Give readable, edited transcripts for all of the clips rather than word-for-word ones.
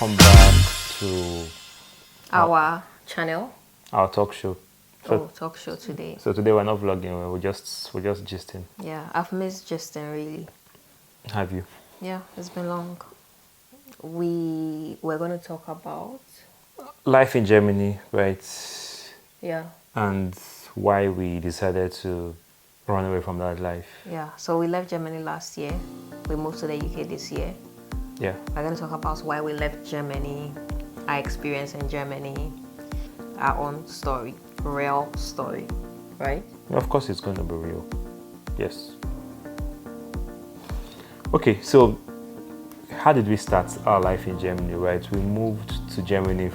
welcome back to Our channel. our talk show. Talk show today. So today we're not vlogging, we're just gisting. Yeah, I've missed Justin really. Have you? Yeah, it's been long. We're going to talk about Life in Germany, right? yeah. And why we decided to run away from that life. Yeah, so we left Germany last year. We moved to the UK this year. Yeah. We're going to talk about why we left Germany, our experience in Germany, our own story, real story, right? Of course it's going to be real. Yes. Okay, so how did we start our life in Germany, right? We moved to Germany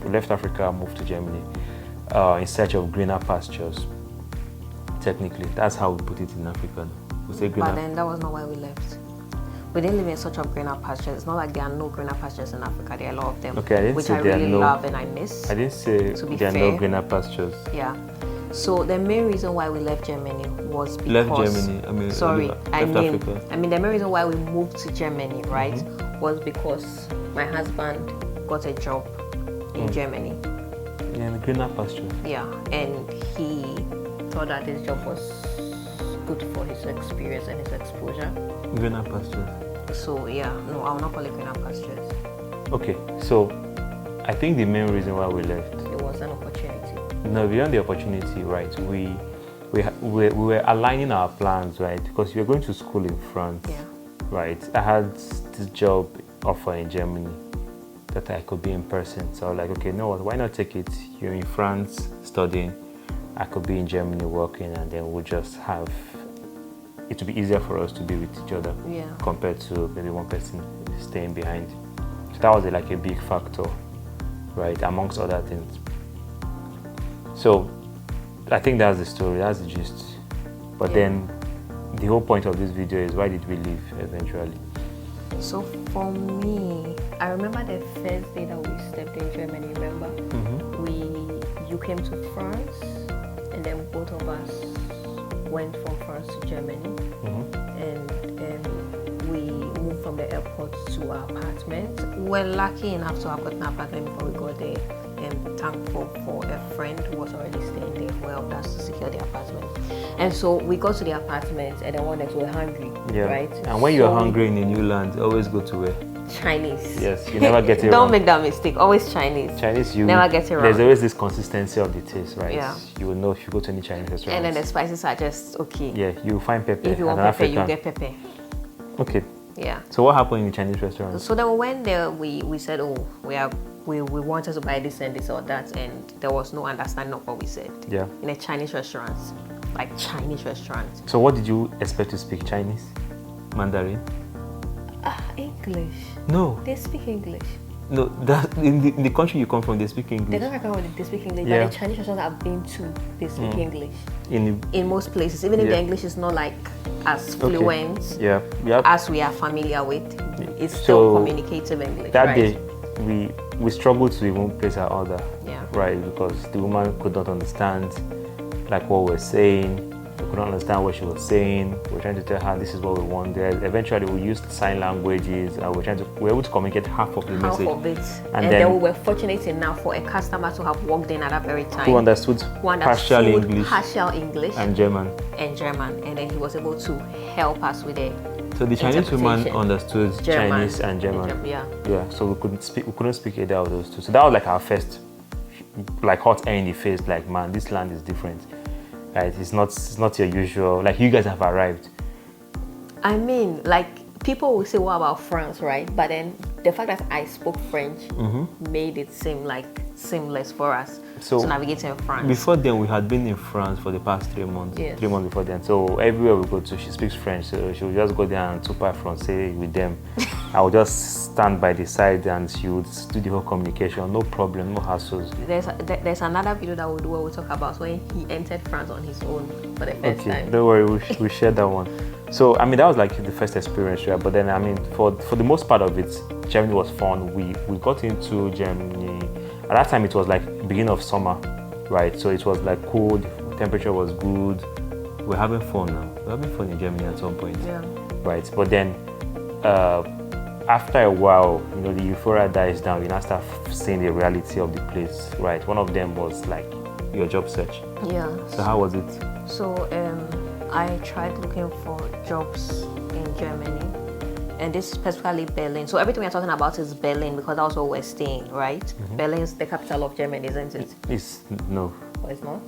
we left Africa, moved to Germany in search of greener pastures. Technically, that's how we put it in Africa. We say greener. But then that was not why we left. We didn't live in search of greener pastures. It's not like there are no greener pastures in Africa. There are a lot of them, Okay, I didn't which say I there really are no, love and I miss. I didn't say to be there are fair. no greener pastures. Yeah. So the main reason why we left Germany was because Left Germany. I mean, Africa. the main reason why we moved to Germany, right, was because my husband got a job in Germany. Yeah, in the greener pasture. Yeah, and he thought that this job was good for his experience and his exposure. Greener pastures. So yeah, no, I will not call it greener pastures. Okay, so I think the main reason why we left. It was an opportunity. No, beyond the opportunity, right? We were aligning our plans, right? Because we were going to school in France, Yeah. right? I had this job offer in Germany that I could be in person. So I was like, okay, no, why not take it? You're in France studying. I could be in Germany working, and then we'll just have. It would be easier for us to be with each other, Yeah. compared to maybe one person staying behind. So that was like a big factor, right? Amongst other things. So I think that's the story, that's the gist. But then the whole point of this video is, why did we leave eventually? So for me, I remember the first day that we stepped in Germany. Remember, you came to France, and then both of us went from France to Germany, and we moved from the airport to our apartment. We're lucky enough to have gotten an apartment before we got there, and thankful for a friend who was already staying there who helped us to secure the apartment. And so we got to the apartment, and then one night we were hungry, right? And when you're hungry in a new land, always go to where? Chinese. Yes, you never get it wrong. Don't make that mistake. Always Chinese. Chinese, you never get it wrong. There's always this consistency of the taste, right? Yeah. You will know if you go to any Chinese restaurant. And then the spices are just okay. Yeah, you find pepper. If you want as an pepper, you African. get pepper. Okay. Yeah. So what happened in the Chinese restaurant? So then we went there. We said, oh, we wanted to buy this and this or that, and there was no understanding of what we said. Yeah. In a Chinese restaurant, like Chinese restaurant. So what did you expect to speak? Chinese? Mandarin? English. No. They speak English. No, that in the country you come from, they speak English. They don't recommend they speak English, Yeah. but the Chinese restaurants I've been to, they speak English. In most places, even if the English is not like as fluent Yeah. as we are familiar with, it's So, still communicative English. that right? day, we struggled to even place our order. Yeah. Right, because the woman could not understand like what we were saying. We couldn't understand what she was saying. We were trying to tell her this is what we wanted. Eventually, we used sign languages, and we were able to communicate half of the message. Half of it. And And then then we were fortunate enough for a customer to have walked in at that very time. Who understood partial English and German. And then he was able to help us with it. So the Chinese woman interpretation. understood German. Chinese and German. Yeah. Yeah. So we couldn't speak either of those two. So that was like our first, like, hot air in the face. Like, man, this land is different. Right? It's not your usual. Like, you guys have arrived. I mean, like, people will say, what about France, right? But then the fact that I spoke French made it seem like seamless for us to navigate in France. Before then, we had been in France for the past 3 months. Yes. 3 months before then. So everywhere we go to, she speaks French. So she would just go there and super français with them. I would just stand by the side, and she would do the whole communication. No problem, no hassles. There's another video that we'll do where we'll talk about when he entered France on his own for the first time. Don't worry, we shared that one. So, I mean, that was like the first experience, right? But then, I mean, for the most part of it, Germany was fun. We got into Germany. At that time, it was like beginning of summer, right? So it was like cold, temperature was good. We're having fun now. We're having fun in Germany at some point, Yeah. right? But then, after a while, the euphoria dies down. You now start seeing the reality of the place, right? One of them was like your job search. Yeah. So how was it? So I tried looking for jobs in Germany, and this is specifically Berlin. So everything we're talking about is Berlin because that's where we're staying, right? Mm-hmm. Berlin is the capital of Germany, isn't it? It's no. Oh, it's not?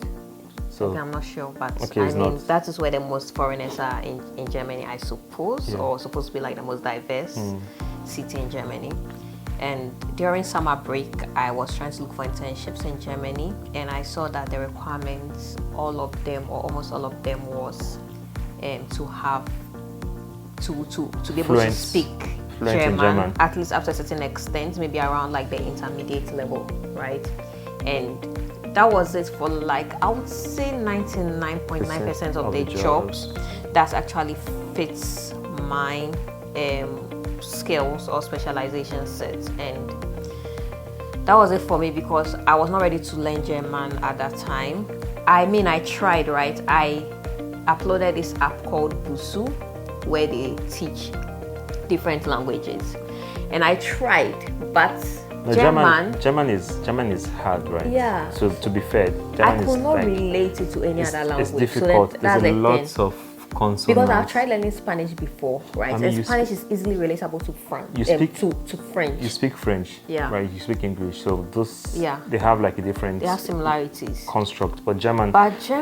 So okay, I'm not sure, but okay, I mean that is where the most foreigners are in Germany, I suppose, or supposed to be like the most diverse city in Germany. And during summer break, I was trying to look for internships in Germany, and I saw that the requirements, all of them or almost all of them, was to have to be able to speak German, at least up to a certain extent, maybe around like the intermediate level, right? And that was it for like, I would say 99.9% of the jobs that actually fits my skills or specialization sets. And that was it for me because I was not ready to learn German at that time. I mean, I tried, right? I uploaded this app called Busu where they teach different languages. And I tried, but German is hard, right? Yeah. So to be fair, German I could not relate it to any other language. It's difficult. So that's there's lots of consonants. Because I've tried learning Spanish before, right? I mean, and Spanish is easily relatable to French. You speak to French. You speak French, right? You speak English, so those they have like a different. They have similarities. Construct, but German,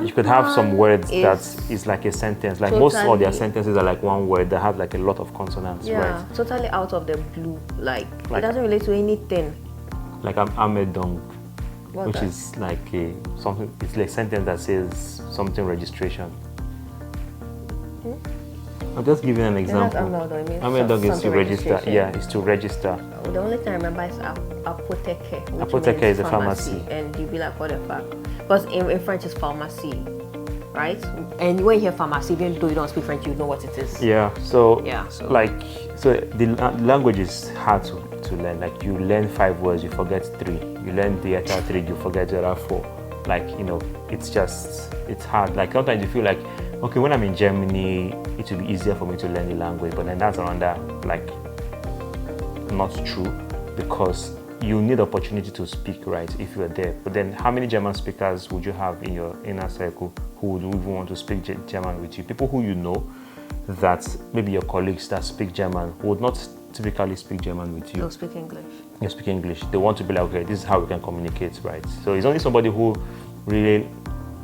you could have some words that is like a sentence. Like most of their sentences are like one word that have like a lot of consonants, right? Totally out of the blue. Like it doesn't relate to anything. Like Amedong, which is like something. It's like a sentence that says something registration. I'm just giving an example. Amedong is to register. Yeah, it's to register. The only thing I remember is apotheke. Apotheke is a pharmacy. And you'll be like, what the fuck? Because in French it's pharmacy, right? And when you hear pharmacy, even though you don't speak French, you know what it is. Yeah. So the language is hard to learn. Like you learn 5 words, you forget 3. You learn the other 3, you forget the other 4. Like it's hard. Like sometimes you feel like, okay, when I'm in Germany, it will be easier for me to learn the language, but then that's another not true, because you need opportunity to speak, right, if you're there. But then how many German speakers would you have in your inner circle who would even want to speak German with you? People who you know that maybe your colleagues that speak German would not typically speak German with you. They'll speak English. You speak English. They want to be like, okay, this is how we can communicate, right? So it's only somebody who really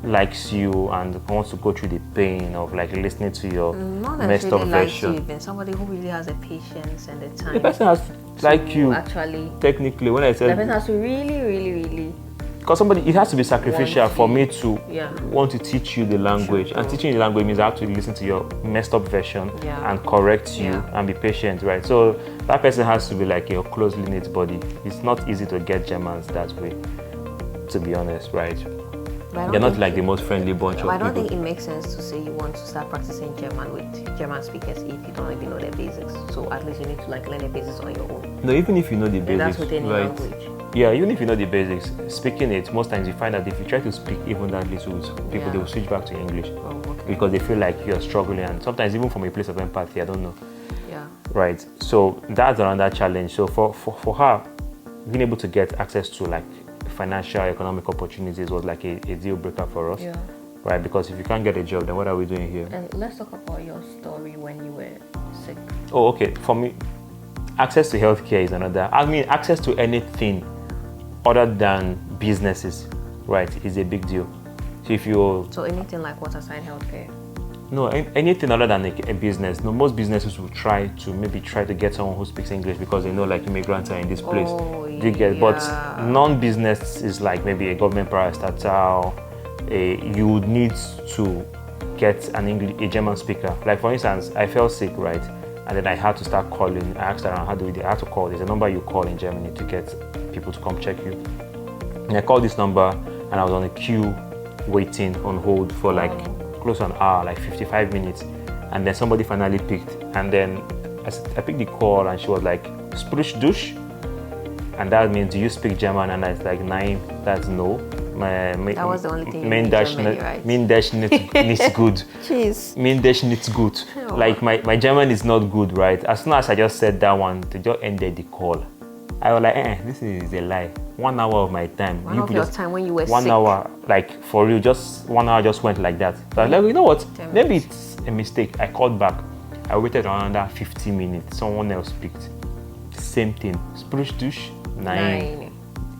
likes you and wants to go through the pain of like listening to your messed up version. Like you, somebody who really has the patience and the time. The person has like you. Actually, technically, when I said the person has to really. Because it has to be sacrificial for me to want to teach you the language. And teaching the language means I have to listen to your messed up version and correct you and be patient, right? So that person has to be like your closely knit body. It's not easy to get Germans that way, to be honest, right? They're not like the most friendly bunch of people. I don't think it makes sense to say you want to start practicing German with German speakers if you don't even know the basics. So at least you need to like learn the basics on your own. No, even if you know the basics, that's with any right? language. Yeah, even if you know the basics, speaking it, most times you find that if you try to speak even that little with people, they will switch back to English because they feel like you're struggling, and sometimes even from a place of empathy, I don't know. Yeah. Right. So that's another challenge. So for her, being able to get access to like financial, economic opportunities was like a deal breaker for us. Yeah. Right. Because if you can't get a job, then what are we doing here? And let's talk about your story when you were sick. Oh, okay. For me, access to healthcare is another. I mean, access to anything other than businesses, right, is a big deal. So anything like what aside healthcare? No, anything other than a business. No, most businesses will try to get someone who speaks English because they know like immigrants are in this place. But non-business is like maybe a government parastatal. You would need to get a German speaker. Like for instance, I fell sick, right, and then I had to start calling. I asked around, how do we do? I had to call. There's a number you call in Germany to get people to come check you. And I called this number, and I was on a queue, waiting on hold for like close to an hour, like 55 minutes, and then somebody finally picked, and then I picked the call, and she was like, "Sprich Dusch," and that means, "Do you speak German?" And I was like, "Nein," that's no. That was the only thing you main knew dash Germany, right? main dash needs good. Jeez. Main dash needs good. Oh. Like my German is not good, right? As soon as I just said that one, they just ended the call. I was like, this is a lie. 1 hour of my time. One of your time when you were 1 sick. hour, like for real, just 1 hour just went like that. So I was like, you know what? 10 Maybe minutes. it's a mistake. I called back. I waited another 50 minutes. Someone else picked. Same thing. Spruce douche, 9.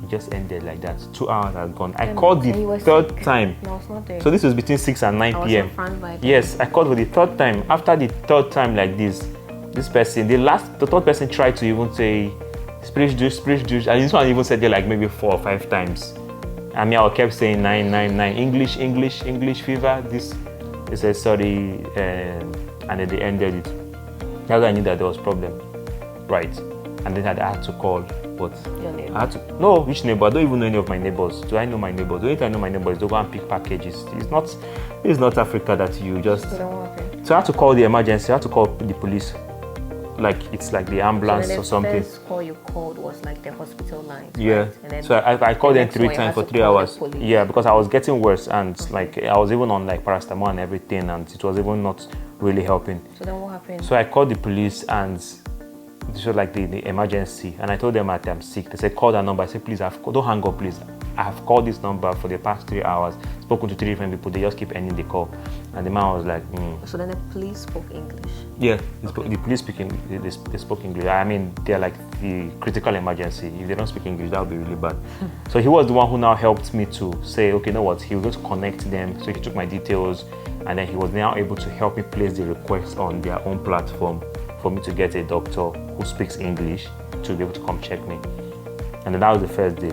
It just ended like that. 2 hours had gone. I called the third time. No, it's not there. So this was between 6 and 9 I was p.m. in France by then. Yes, I called for the third time. After the third time like this person, the third person tried to even say, Spruce douche. And this one even said it like maybe 4 or 5 times. I mean, I kept saying 9. English fever. They said sorry, and then they ended it. That's why I knew that there was problem, right? And then I had to call, but Your neighbor. I had to. No, which neighbor? I don't even know any of my neighbors. Do I know my neighbors? The only time I know my neighbors is to go and pick packages. It's not Africa that you just. So then what happened? So I had to call the emergency. I had to call the police. Like it's like the ambulance or something. The first call you called was like the hospital line. Yeah. Right? And then So I called them next 3 one you times had for to 3 call the hours. police. Yeah, because I was getting worse and like I was even on like paracetamol and everything, and it was even not really helping. So then what happened? So I called the police and this was like the emergency, and I told them that I'm sick. They said call that number. I said please, don't hang up, please. I have called this number for the past 3 hours, spoken to 3 different people. They just keep ending the call, and the man was like, So then the police spoke English. Yeah, the police speaking. They spoke English. I mean, they're like the critical emergency. If they don't speak English, that would be really bad. So he was the one who now helped me to say, okay, you know what? He was going to connect them. So he took my details, and then he was now able to help me place the request on their own platform for me to get a doctor who speaks English to be able to come check me. And then that was the first day.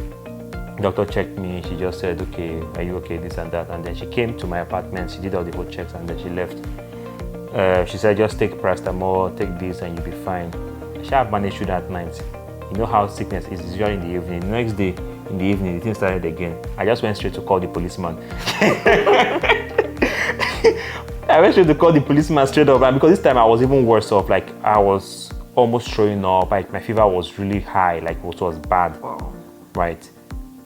The doctor checked me. She just said, okay, are you okay, this and that. And then she came to my apartment. She did all the whole checks, and then she left. She said, just take paracetamol, take this, and you'll be fine. She had managed through that night. You know how sickness is usually in the evening. The next day, in the evening, the thing started again. I just went straight to call the policeman. I went straight to call the policeman straight up, and because this time I was even worse off. Like I was almost throwing up. Like my fever was really high. Like it was bad. Wow. Right.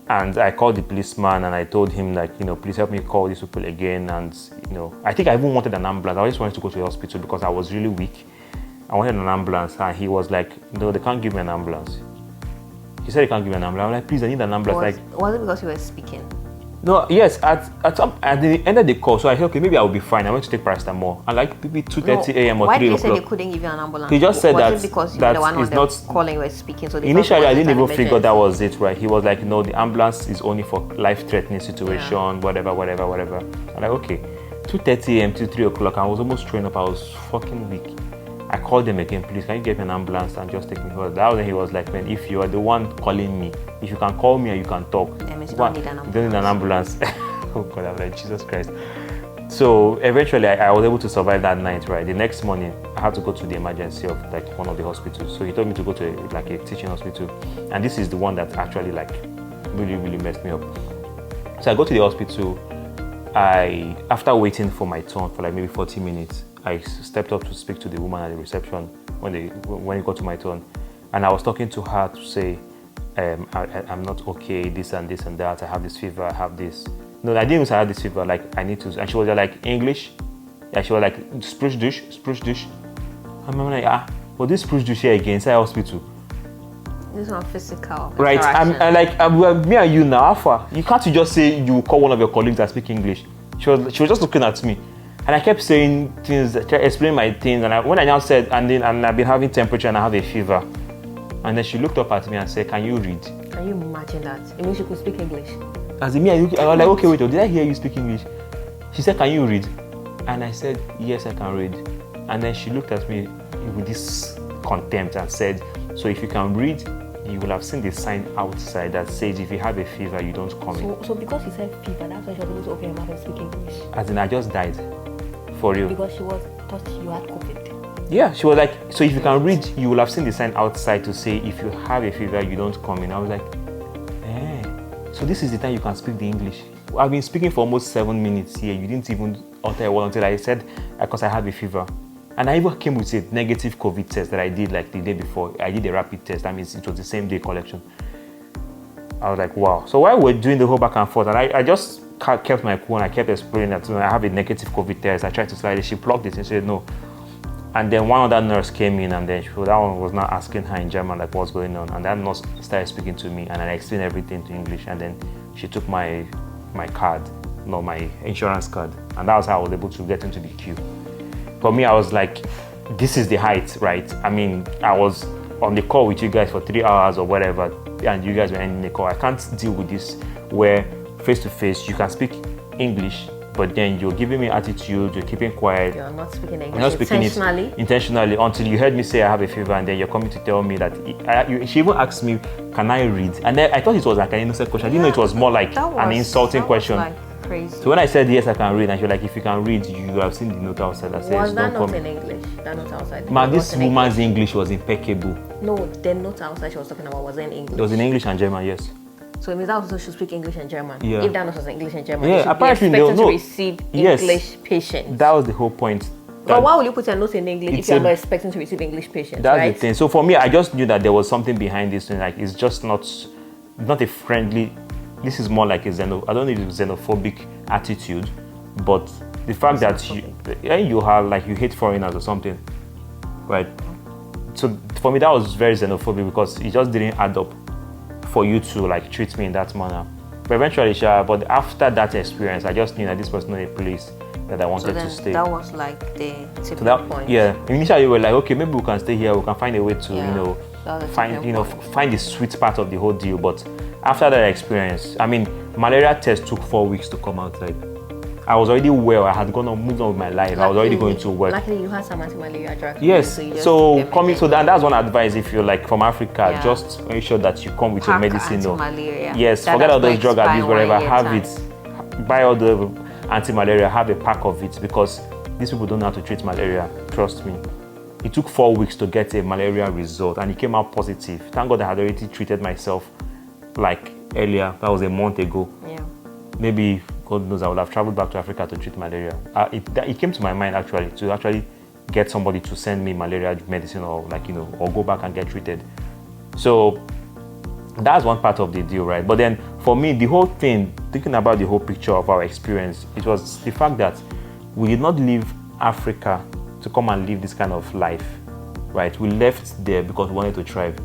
And I called the policeman and I told him, like, please help me call these people again. And, I think I even wanted an ambulance. I just wanted to go to the hospital because I was really weak. I wanted an ambulance. And he was like, no, they can't give me an ambulance. He said he can't give me an ambulance. I'm like, please, I need an ambulance. Was it because you were speaking? No, yes, at the end of the call, so I said, okay, maybe I'll be fine. I went to take paracetamol. And like maybe 2:30 a.m. or 3 o'clock. Why did they say they couldn't give you an ambulance? He just said was it because you were the one on the calling, you were speaking? So initially, I didn't even figure that was it, right? He was like, no, the ambulance is only for life-threatening situation, whatever. I'm like, okay. 2:30 a.m. to 3 o'clock, I was almost throwing up. I was fucking weak. I called them again, please, can you get me an ambulance and just take me home? That was when he was like, man, if you are the one calling me, if you can call me and you can talk, that means you don't need an ambulance. You don't need an ambulance. Oh God, I'm like, Jesus Christ. So eventually I was able to survive that night, right? The next morning, I had to go to the emergency of like one of the hospitals. So he told me to go to like a teaching hospital. And this is the one that actually like really, really messed me up. So I go to the hospital. After waiting for my turn for like maybe 40 minutes, I stepped up to speak to the woman at the reception when it got to my turn. And I was talking to her to say, I'm not okay, this and this and that. I have this fever, I have this. No, I didn't even say I had this fever, like I need to. And she was like, English? Yeah, she was like, spruce douche. And I'm like, but this spruce douche here again, inside hospital. This one physical. Right, I'm me and you now, Alpha. You can't just say you call one of your colleagues that speak English. She was just looking at me. And I kept saying things, explaining my things. And when I now said, and I've been having temperature and I have a fever. And then she looked up at me and said, can you read? Can you imagine that? It means you could speak English. As in me, I was like, okay, wait, did I hear you speak English? She said, can you read? And I said, yes, I can read. And then she looked at me with this contempt and said, so if you can read, you will have seen the sign outside that says if you have a fever, you don't come in. So because you said fever, that's why she was able to open your mouth and speak English? As in, I just died. For real. Because she thought you had COVID. Yeah, she was like, so if you can read, you will have seen the sign outside to say if you have a fever, you don't come in. I was like, so this is the time you can speak the English. I've been speaking for almost 7 minutes here. You didn't even utter a word until I said, because I have a fever. And I even came with a negative COVID test that I did like the day before. I did a rapid test. That means it was the same day collection. I was like, wow. So while we're doing the whole back and forth, and I just kept my cool and I kept explaining that I have a negative COVID test. I tried to slide it. She blocked it and said no. And then one other nurse came in, and then that one was now asking her in German like what's going on. And that nurse started speaking to me, and I explained everything to English. And then she took my card, no, my insurance card, and that was how I was able to get into the queue. For me, I was like, this is the height, right? I mean, I was on the call with you guys for 3 hours or whatever, and you guys were ending the call. I can't deal with this where face to face you can speak English, but then you're giving me attitude, you're keeping quiet. You're not speaking English. You're not speaking intentionally until you heard me say I have a fever, and then you're coming to tell me that. She even asked me, can I read? And then I thought it was like an innocent question. I didn't know it was more like an insulting question. Like crazy. So when I said yes, I can read, and she was like, if you can read, you have seen the note outside that says, was that don't not come. in English? That note outside. Man, this woman's English was impeccable. No, the note outside she was talking about was in English. It was in English and German, yes. So it means that also should speak English and German. Yeah. If that note was in English and German, yeah, you should apparently be expected no. to receive English patients. That was the whole point. But why will you put a note in English if you're not expecting to receive English patients? That's right? the thing. So for me, I just knew that there was something behind this thing. Like, it's just not a friendly. This is more like a I don't know if it's xenophobic attitude, but the fact that you have like you hate foreigners or something, right? So for me, that was very xenophobic because it just didn't add up for you to like treat me in that manner. But eventually, but after that experience, I just knew that this was not a place that I wanted to stay. That was like the tipping point. Yeah. Initially, we were like, okay, maybe we can stay here. We can find a way to, find the sweet part of the whole deal. But after that experience, I mean, malaria test took 4 weeks to come out. Like, I was already well. I had moved on with my life. I was already going to work. Luckily, you had some anti-malaria drugs. Yes. So coming to that, that's one advice. If you're like from Africa, just make sure that you come with your medicine. Anti-malaria. Yes. Forget all those drug abuse, whatever. Have it. Buy all the anti-malaria. Have a pack of it because these people don't know how to treat malaria. Trust me. It took 4 weeks to get a malaria result, and it came out positive. Thank God I had already treated myself like earlier. That was a month ago. Yeah. Maybe God knows I would have traveled back to Africa to treat malaria. It came to my mind to get somebody to send me malaria medicine or or go back and get treated. So that's one part of the deal, right? But then for me, the whole thing, thinking about the whole picture of our experience, it was the fact that we did not leave Africa to come and live this kind of life, right? We left there because we wanted to thrive.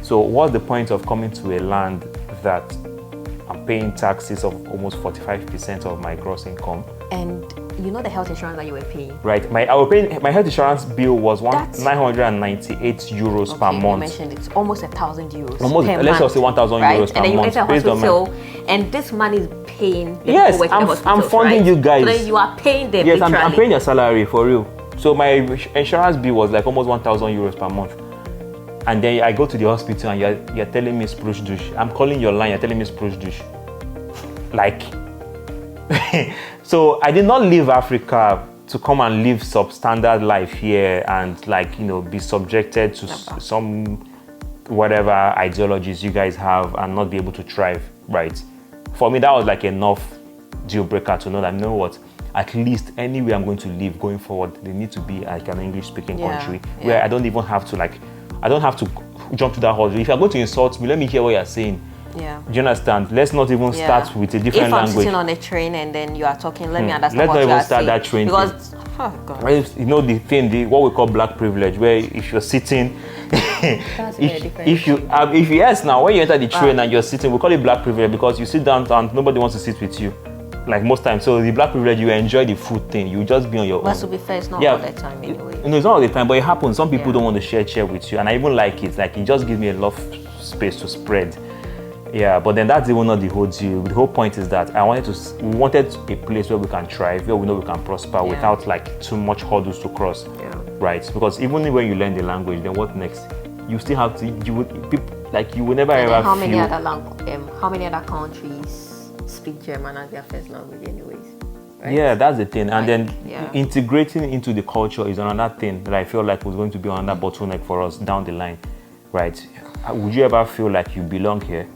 So what's the point of coming to a land that I'm paying taxes of almost 45% of my gross income? And you know the health insurance that you were paying? Right. My health insurance bill was 998 euros per month. You mentioned it's almost 1,000 euros. Almost, let's just say 1,000 euros per month. And then you enter hospital, and this money is paying the yes, people working in I'm funding you guys. So then you are paying them. Yes, I'm paying your salary for real. So my insurance bill was like almost 1,000 euros per month. And then I go to the hospital and you're telling me spruce douche. I'm calling your line, you're telling me spruce douche. Like, so I did not leave Africa to come and live substandard life here and be subjected to some whatever ideologies you guys have and not be able to thrive, right? For me, that was like enough deal breaker to know that, you know what, at least anywhere I'm going to live going forward, they need to be like an English speaking country where I don't even have to I don't have to jump to that hurdle. If you're going to insult me, let me hear what you're saying. Yeah. Do you understand? Let's not even start with a different language. If I'm sitting on a train and then you are talking, let me understand Let's what not you even are start saying. that train because, God. You know the thing, what we call black privilege, where if you're sitting, That's very different. if yes, now when you enter the train and you're sitting, we call it black privilege because you sit down and nobody wants to sit with you. Like most times, so the black privilege, you enjoy the food thing. You just be on your own. But to be fair, it's not all the time anyway. No, it's not all the time, but it happens. Some people don't want to share chair with you, and I even like it. Like, it just gives me a lot of space to spread. Yeah, but then that's even not the whole deal. The whole point is that we wanted a place where we can thrive, where we know we can prosper without like too much hurdles to cross. Yeah. Right? Because even when you learn the language, then what next? You still have to. You will never ever. How many other countries speak German as their first language anyways? Right? Yeah, that's the thing. And then integrating into the culture is another thing that I feel like was going to be another bottleneck for us down the line, right? Would you ever feel like you belong here?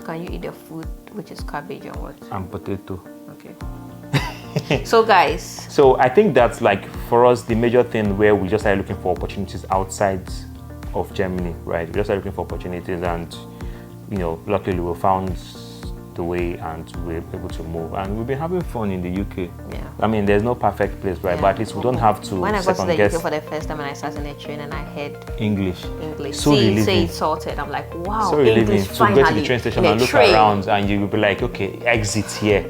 Can you eat the food which is cabbage and what? And potato. Okay. So guys. So I think that's like for us the major thing where we just started looking for opportunities outside of Germany, right? We just started looking for opportunities, and luckily we found the way and we're able to move, and we've been having fun in the UK. Yeah. I mean, there's no perfect place, right? Yeah. But at least we don't have to When I got to the guess UK for the first time and I sat in a train and I heard English. So say relieving. it sorted. I'm like, wow, So relieving English to finally. go to the train station In a and look train. around, and you will be like, okay, exit here,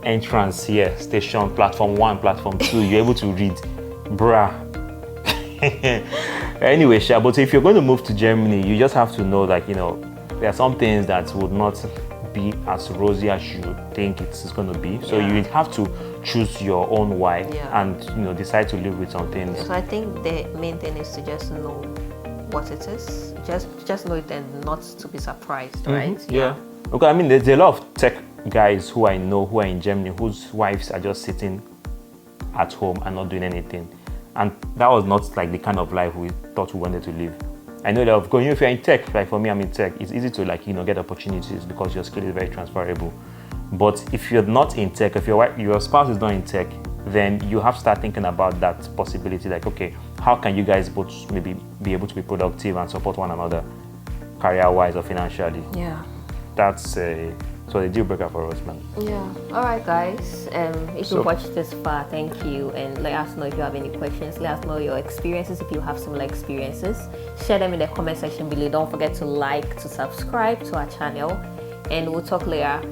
entrance here, station, platform 1, platform 2. You're able to read, bruh. Anyway, Sha, but if you're going to move to Germany, you just have to know that there are some things that would not be as rosy as you think it's going to be. So you have to choose your own why and decide to live with some things. So I think the main thing is to just know what it is. Just know it and not to be surprised, right? Yeah. Okay, I mean, there's a lot of tech guys who I know who are in Germany whose wives are just sitting at home and not doing anything. And that was not like the kind of life we thought we wanted to live. I know that, of course, if you're in tech, like for me, I'm in tech, it's easy to get opportunities because your skill is very transferable. But if you're not in tech, if your spouse is not in tech, then you have to start thinking about that possibility. Like, okay, how can you guys both maybe be able to be productive and support one another career-wise or financially? Yeah. That's a deal breaker for us, man. Yeah. All right, guys. If you watched this far, thank you. And let us know if you have any questions. Let us know your experiences. If you have similar experiences, share them in the comment section below. Don't forget to like, to subscribe to our channel. And we'll talk later.